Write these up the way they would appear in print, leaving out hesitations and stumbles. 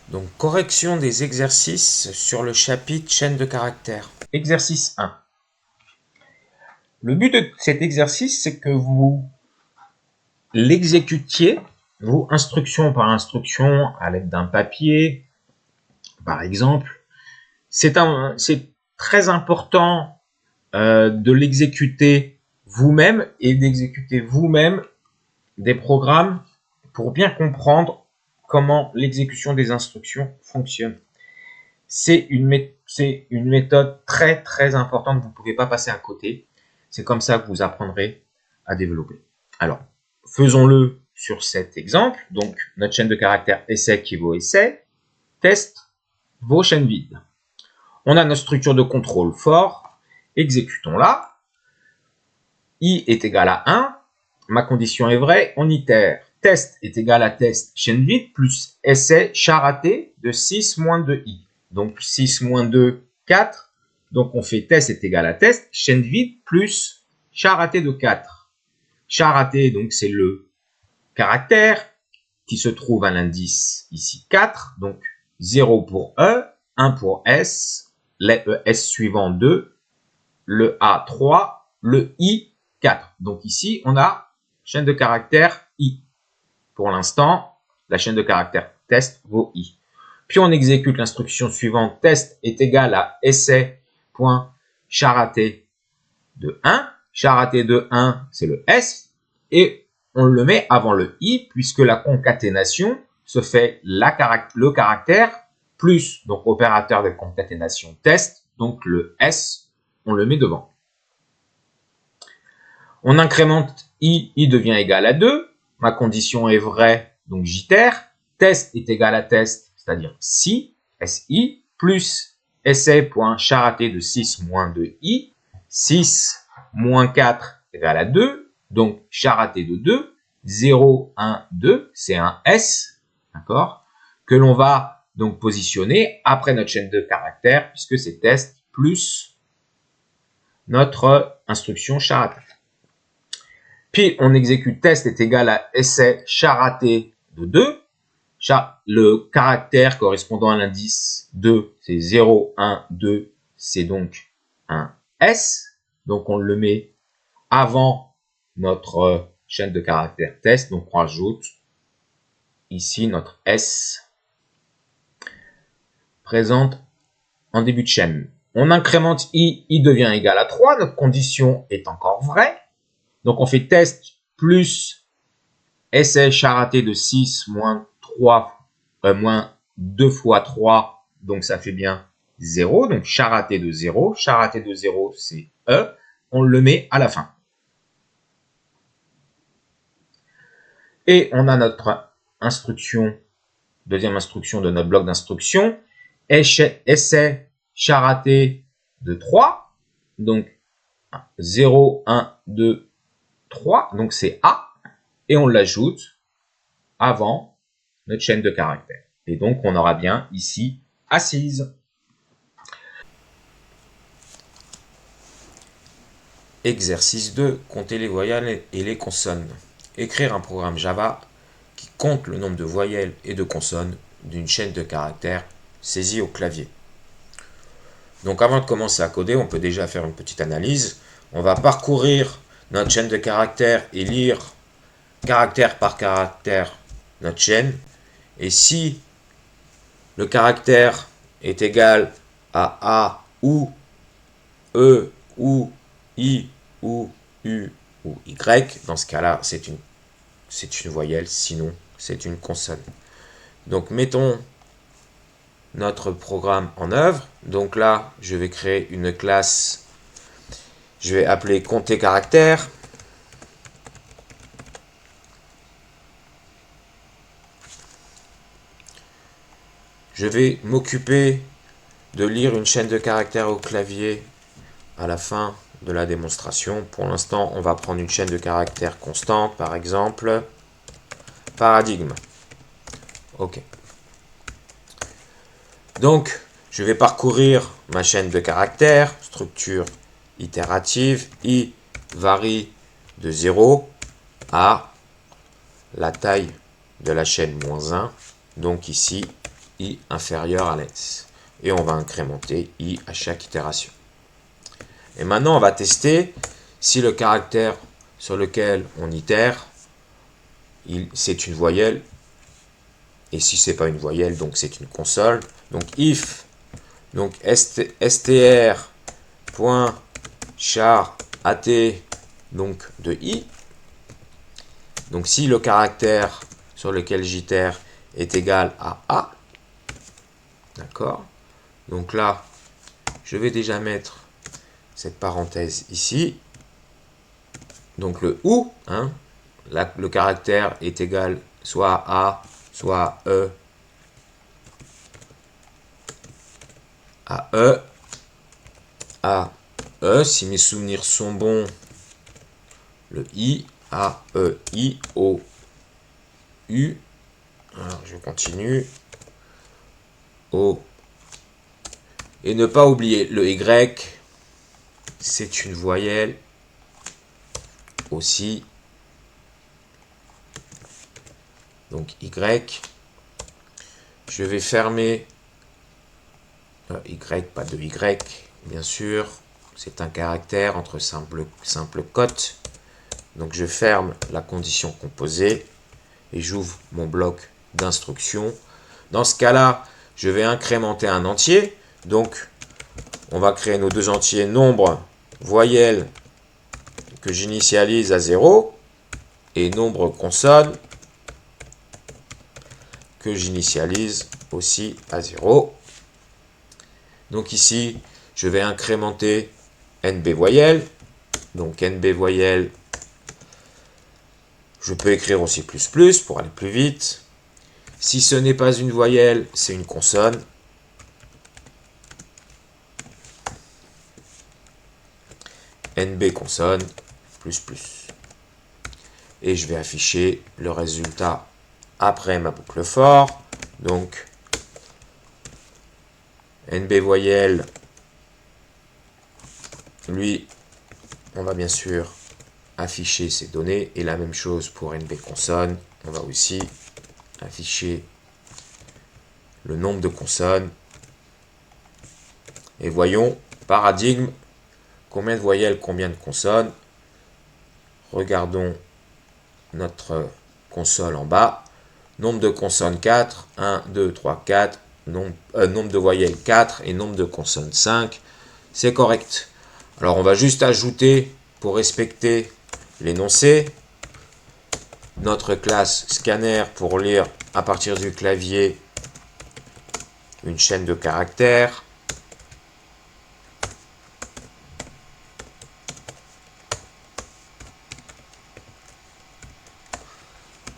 Donc, correction des exercices sur le chapitre chaîne de caractères. Exercice 1. Le but de cet exercice, c'est que vous l'exécutiez, vous, instruction par instruction, à l'aide d'un papier, par exemple. C'est très important de l'exécuter vous-même et d'exécuter vous-même des programmes pour bien comprendre comment l'exécution des instructions fonctionne. C'est une méthode très très importante, vous ne pouvez pas passer à côté. C'est comme ça que vous apprendrez à développer. Alors, faisons-le sur cet exemple. Donc, notre chaîne de caractères essai équivaut essai, test, vos chaînes vides. On a notre structure de contrôle fort, exécutons-la. I est égal à 1, ma condition est vraie, on itère. Test est égal à test, chaîne vide, plus essai, chat raté, de 6 moins 2i. Donc 6 moins 2, 4. Donc on fait test est égal à test, chaîne vide, plus chat raté de 4. Chat raté, donc c'est le caractère qui se trouve à l'indice ici 4. Donc 0 pour E, 1 pour S, les ES suivants 2, le A 3, le I 4. Donc ici, on a chaîne de caractères I. Pour l'instant, la chaîne de caractères test vaut I. Puis on exécute l'instruction suivante. Test est égal à essai.charaté de 1. Charaté de 1, c'est le S. Et on le met avant le I, puisque la concaténation se fait le caractère plus, donc opérateur de concaténation test, donc le S, on le met devant. On incrémente I devient égal à 2. Ma condition est vraie, donc j'itère. Test est égal à test, c'est-à-dire si, SI, plus essai.charaté de 6 moins 2i. 6 moins 4 égale à 2. Donc charaté de 2. 0, 1, 2, c'est un S, d'accord, que l'on va donc positionner après notre chaîne de caractères, puisque c'est test plus notre instruction charaté. Puis on exécute test est égal à essai charaté de 2. Le caractère correspondant à l'indice 2, c'est 0, 1, 2, c'est donc un S. Donc on le met avant notre chaîne de caractères test. Donc on rajoute ici notre S présente en début de chaîne. On incrémente I devient égal à 3. Notre condition est encore vraie. Donc on fait test plus essai charaté de 6 moins 3, moins 2 fois 3, donc ça fait bien 0. Donc charaté de 0. Charaté de 0, c'est E. On le met à la fin. Et on a notre instruction, deuxième instruction de notre bloc d'instruction. Essai charaté de 3. Donc 0, 1, 2, 3. Donc c'est A. Et on l'ajoute avant notre chaîne de caractères. Et donc, on aura bien ici assise. Exercice 2. Compter les voyelles et les consonnes. Écrire un programme Java qui compte le nombre de voyelles et de consonnes d'une chaîne de caractères saisie au clavier. Donc avant de commencer à coder, on peut déjà faire une petite analyse. On va parcourir notre chaîne de caractères et lire caractère par caractère notre chaîne. Et si le caractère est égal à A ou E ou I ou U ou Y, dans ce cas-là, c'est une voyelle, sinon c'est une consonne. Donc mettons notre programme en œuvre. Donc là, je vais créer une classe, je vais appeler compter caractères. Je vais m'occuper de lire une chaîne de caractères au clavier à la fin de la démonstration. Pour l'instant, on va prendre une chaîne de caractères constante, par exemple, paradigme. OK. Donc, je vais parcourir ma chaîne de caractères, structure itérative. I varie de 0 à la taille de la chaîne -1. Donc ici, i inférieur à length. Et on va incrémenter i à chaque itération. Et maintenant, on va tester si le caractère sur lequel on itère, c'est une voyelle. Et si c'est pas une voyelle, donc c'est une console. Donc if, donc str.char at, donc de i. Donc si le caractère sur lequel j'itère est égal à a, d'accord. Donc là, je vais déjà mettre cette parenthèse ici. Donc le ou, hein, là, le caractère est égal soit à soit à E, si mes souvenirs sont bons, le I, A, E, I, O, U. Alors, je continue. O. Et ne pas oublier le Y, c'est une voyelle aussi. Donc Y. Je vais fermer Y, pas de Y, bien sûr. C'est un caractère entre simple cote. Donc je ferme la condition composée et j'ouvre mon bloc d'instruction. Dans ce cas-là, je vais incrémenter un entier. Donc on va créer nos deux entiers nombre voyelle que j'initialise à 0 et nombre consonne que j'initialise aussi à 0. Donc ici, je vais incrémenter NB voyelle. Donc NB voyelle, je peux écrire aussi plus pour aller plus vite. Si ce n'est pas une voyelle, c'est une consonne. NB consonne, plus. Et je vais afficher le résultat après ma boucle for. Donc, NB voyelle, lui, on va bien sûr afficher ces données. Et la même chose pour NB consonne. On va aussi afficher le nombre de consonnes. Et voyons, paradigme, combien de voyelles, combien de consonnes. Regardons notre console en bas. Nombre de consonnes 4, 1, 2, 3, 4. Nombre de voyelles 4 et nombre de consonnes 5. C'est correct. Alors on va juste ajouter, pour respecter l'énoncé, notre classe scanner pour lire à partir du clavier une chaîne de caractères.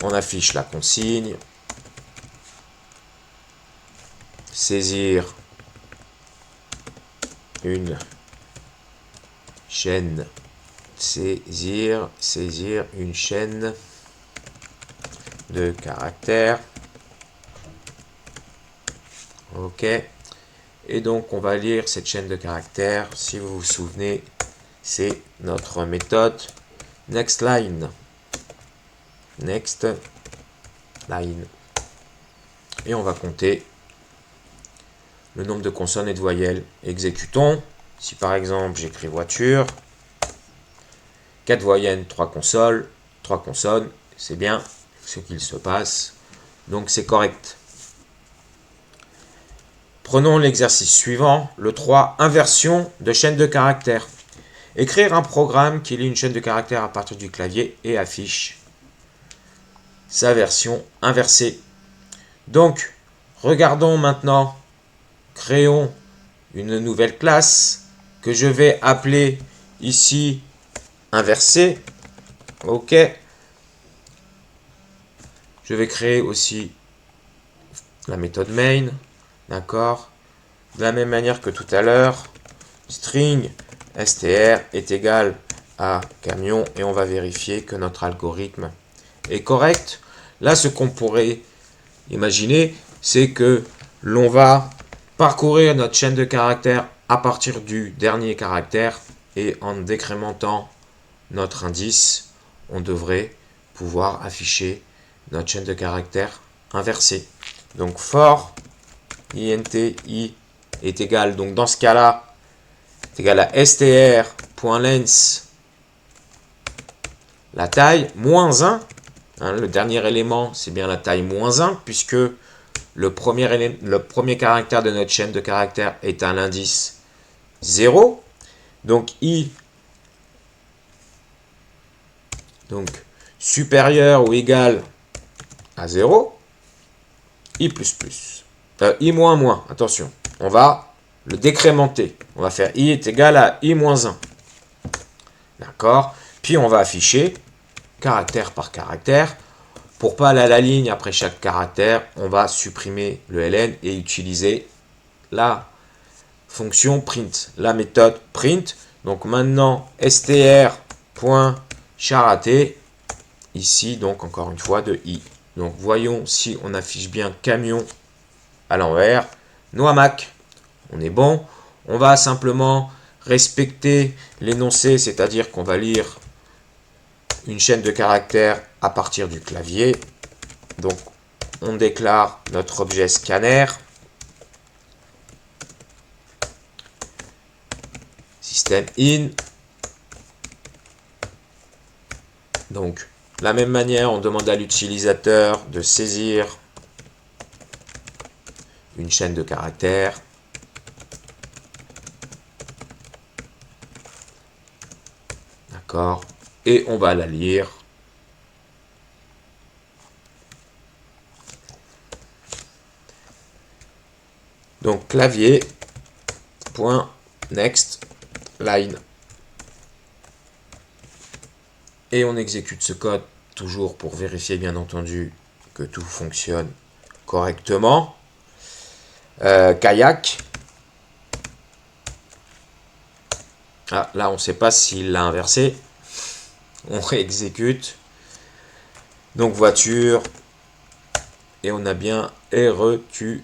On affiche la consigne. Saisir une chaîne. Saisir une chaîne de caractères. OK. Et donc, on va lire cette chaîne de caractères. Si vous vous souvenez, c'est notre méthode next line. Next line. Et on va compter le nombre de consonnes et de voyelles. Exécutons. Si par exemple j'écris voiture, 4 voyelles, 3 consonnes, c'est bien ce qu'il se passe. Donc c'est correct. Prenons l'exercice suivant, le 3, inversion de chaîne de caractères. Écrire un programme qui lit une chaîne de caractères à partir du clavier et affiche sa version inversée. Donc, regardons maintenant, créons une nouvelle classe que je vais appeler ici inversée. OK. Je vais créer aussi la méthode main. D'accord. De la même manière que tout à l'heure, string str est égal à camion et on va vérifier que notre algorithme est correct. Là, ce qu'on pourrait imaginer, c'est que l'on va parcourir notre chaîne de caractères à partir du dernier caractère et en décrémentant notre indice, on devrait pouvoir afficher notre chaîne de caractères inversée. Donc for int I est égal, donc dans ce cas-là, est égal à str.length, la taille, moins 1. Hein, le dernier élément, c'est bien la taille moins 1, puisque le premier caractère de notre chaîne de caractères est un indice 0. Donc I, donc supérieur ou égal à 0, I++. I moins moins, attention, on va le décrémenter. On va faire I est égal à I moins 1. D'accord? Puis on va afficher caractère par caractère. Pour pas aller à la ligne après chaque caractère, on va supprimer le ln et utiliser la fonction print, la méthode print. Donc maintenant, str.charAt, ici donc encore une fois de i. Donc voyons si on affiche bien camion à l'envers. Noamac, on est bon. On va simplement respecter l'énoncé, c'est-à-dire qu'on va lire une chaîne de caractères à partir du clavier. Donc on déclare notre objet scanner. Système in. Donc, de la même manière, on demande à l'utilisateur de saisir une chaîne de caractères. D'accord. Et on va la lire. Donc, clavier, point, next, line. Et on exécute ce code toujours pour vérifier bien entendu que tout fonctionne correctement. Kayak. Ah, là on ne sait pas s'il l'a inversé. On réexécute. Donc voiture. Et on a bien Erutjov.